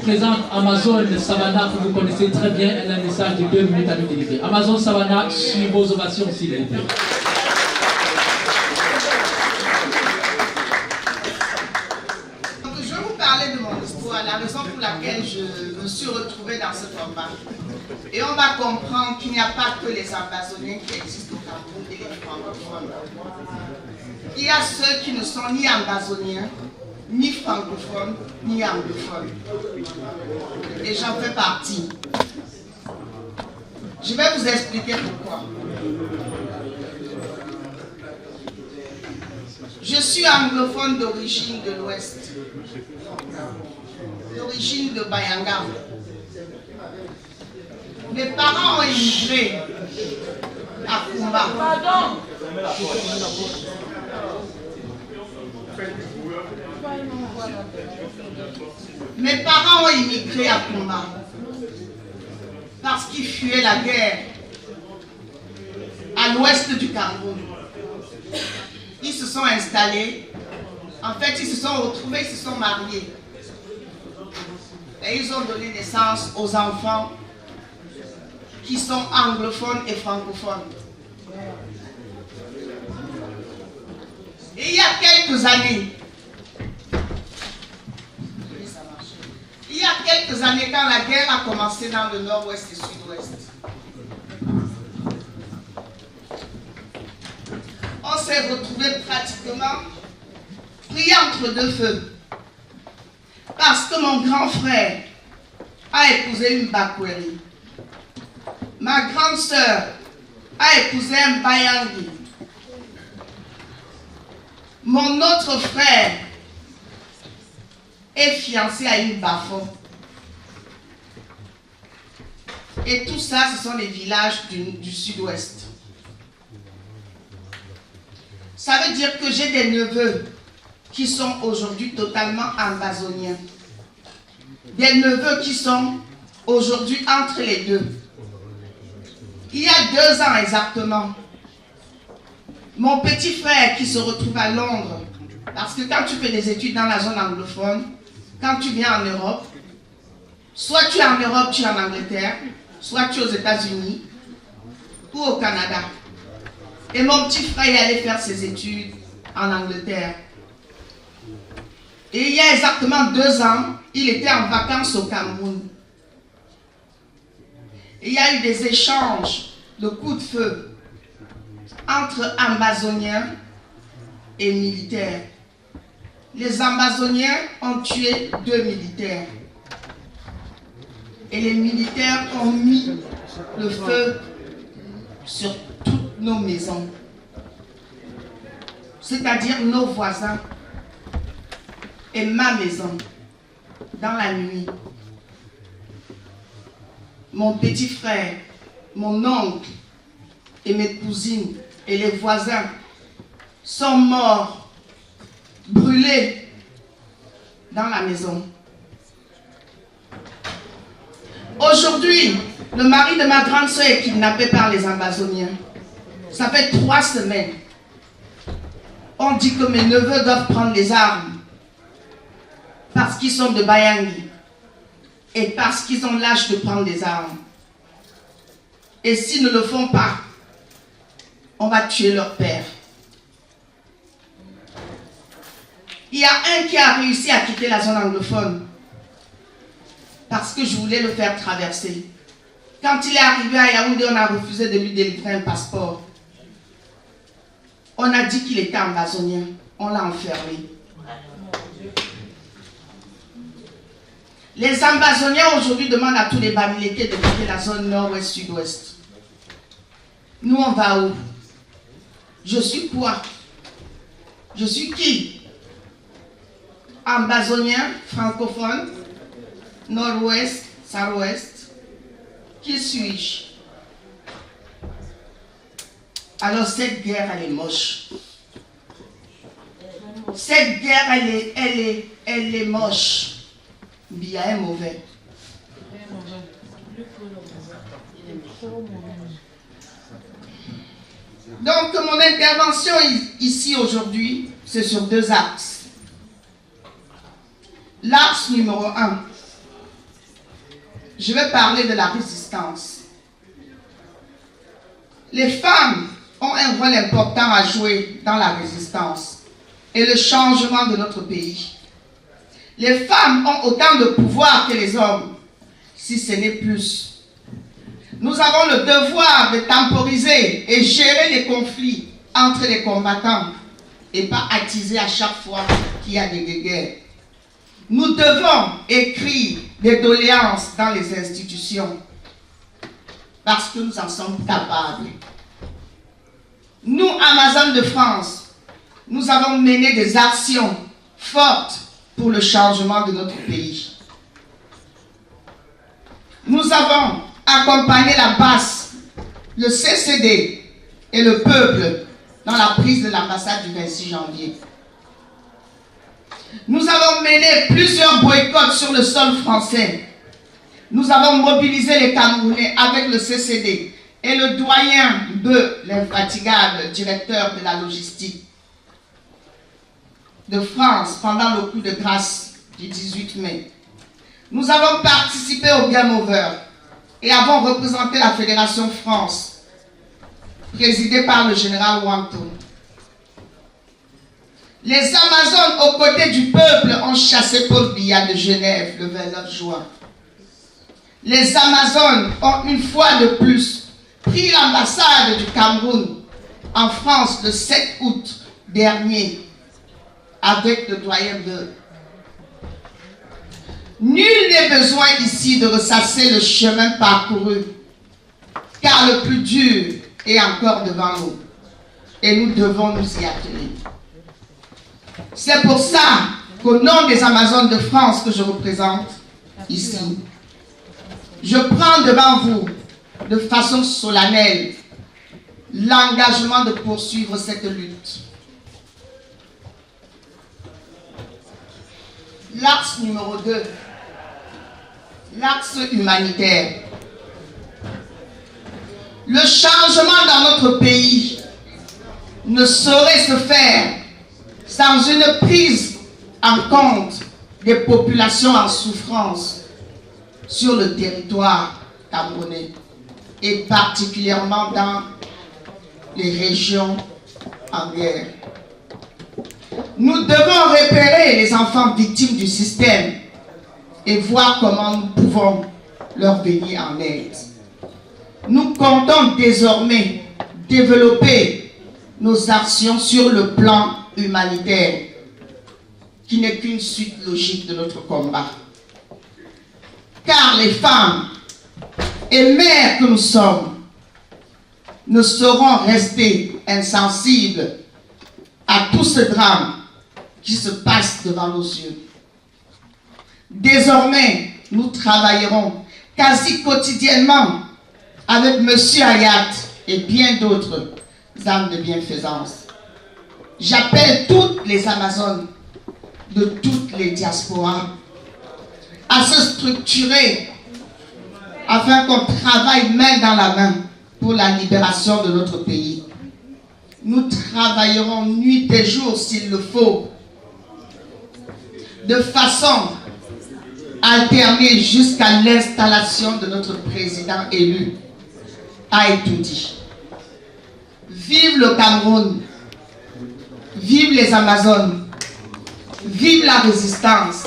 présente Amazon Savannah, que vous connaissez très bien. Elle a un message de 2 minutes à nous délivrer. Amazon Savannah, sur vos ovations, s'il vous plaît. Je vais vous parler de mon histoire, la raison pour laquelle je me suis retrouvée dans ce combat. Et on va comprendre qu'il n'y a pas que les Amazoniens qui existent au Cameroun et les francophones. Il y a ceux qui ne sont ni Amazoniens, ni francophones, ni anglophones. Et j'en fais partie. Je vais vous expliquer pourquoi. Je suis anglophone d'origine de l'Ouest, d'origine de Bayanga. Mes parents ont immigré à Kumba. Pardon. Mes parents ont immigré à Kumba parce qu'ils fuyaient la guerre à l'ouest du Cameroun. Ils se sont installés, en fait ils se sont retrouvés, ils se sont mariés. Et ils ont donné naissance aux enfants qui sont anglophones et francophones. Et il y a quelques années, quand la guerre a commencé dans le nord-ouest et sud-ouest, on s'est retrouvés pratiquement pris entre deux feux. Parce que mon grand frère a épousé une Bakweri. Ma grande sœur a épousé un Bayangi. Mon autre frère est fiancé à une Bafo. Et tout ça, ce sont les villages du sud-ouest. Ça veut dire que j'ai des neveux qui sont aujourd'hui totalement amazoniens. Des neveux qui sont aujourd'hui entre les deux. Il y a 2 ans exactement, mon petit frère qui se retrouve à Londres, parce que quand tu fais des études dans la zone anglophone, quand tu viens en Europe, soit tu es en Europe, tu es en Angleterre, soit tu es aux États-Unis ou au Canada. Et mon petit frère est allé faire ses études en Angleterre. Et il y a exactement 2 ans, il était en vacances au Cameroun. Et il y a eu des échanges de coups de feu entre Amazoniens et militaires. Les Amazoniens ont tué 2 militaires. Et les militaires ont mis le feu sur toutes nos maisons. C'est-à-dire nos voisins et ma maison, dans la nuit. Mon petit frère, mon oncle et mes cousines et les voisins sont morts, brûlés dans la maison. Aujourd'hui, le mari de ma grande soeur est kidnappé par les Amazoniens. Ça fait 3 semaines. On dit que mes neveux doivent prendre les armes parce qu'ils sont de Bayangi et parce qu'ils ont l'âge de prendre des armes. Et s'ils ne le font pas, on va tuer leur père. Il y a un qui a réussi à quitter la zone anglophone parce que je voulais le faire traverser. Quand il est arrivé à Yaoundé, on a refusé de lui délivrer un passeport. On a dit qu'il était amazonien. On l'a enfermé. Les Amazoniens aujourd'hui demandent à tous les Bamileke de quitter la zone nord-ouest, sud-ouest. Nous, on va où? Je suis quoi? Je suis qui? Amazonien, francophone, nord-ouest, sud-ouest. Qui suis-je? Alors cette guerre, elle est moche. Cette guerre, elle est moche. Bia est mauvais. Donc mon intervention ici aujourd'hui, c'est sur 2 axes. L'axe numéro 1, je vais parler de la résistance. Les femmes ont un rôle important à jouer dans la résistance et le changement de notre pays. Les femmes ont autant de pouvoir que les hommes, si ce n'est plus. Nous avons le devoir de temporiser et gérer les conflits entre les combattants et pas attiser à chaque fois qu'il y a des guerres. Nous devons écrire des doléances dans les institutions parce que nous en sommes capables. Nous, Amazones de France, nous avons mené des actions fortes pour le changement de notre pays. Nous avons accompagné la base, le CCD et le peuple dans la prise de l'ambassade du 26 janvier. Nous avons mené plusieurs boycotts sur le sol français. Nous avons mobilisé les Camerounais avec le CCD et le doyen Beu, l'infatigable directeur de la logistique de France pendant le coup de grâce du 18 mai. Nous avons participé au Game Over et avons représenté la Fédération France, présidée par le général Wanto. Les Amazones, aux côtés du peuple, ont chassé Paul Biya de Genève le 29 juin. Les Amazones ont une fois de plus pris l'ambassade du Cameroun en France le 7 août dernier avec le doyen Beu. Nul n'est besoin ici de ressasser le chemin parcouru, car le plus dur est encore devant nous et nous devons nous y atteler. C'est pour ça qu'au nom des Amazones de France que je représente ici, je prends devant vous de façon solennelle l'engagement de poursuivre cette lutte. L'axe numéro 2, l'axe humanitaire. Le changement dans notre pays ne saurait se faire sans une prise en compte des populations en souffrance sur le territoire camerounais et particulièrement dans les régions en guerre. Nous devons repérer les enfants victimes du système et voir comment nous pouvons leur venir en aide. Nous comptons désormais développer nos actions sur le plan humanitaire, qui n'est qu'une suite logique de notre combat. Car les femmes et mères que nous sommes ne sauront rester insensibles à tout ce drame qui se passe devant nos yeux. Désormais, nous travaillerons quasi quotidiennement avec M. Hayat et bien d'autres âmes de bienfaisance. J'appelle toutes les Amazones de toutes les diasporas à se structurer afin qu'on travaille main dans la main pour la libération de notre pays. Nous travaillerons nuit et jour s'il le faut, de façon alternée jusqu'à l'installation de notre président élu à Etoudi. Vive le Cameroun, vive les Amazones, vive la résistance.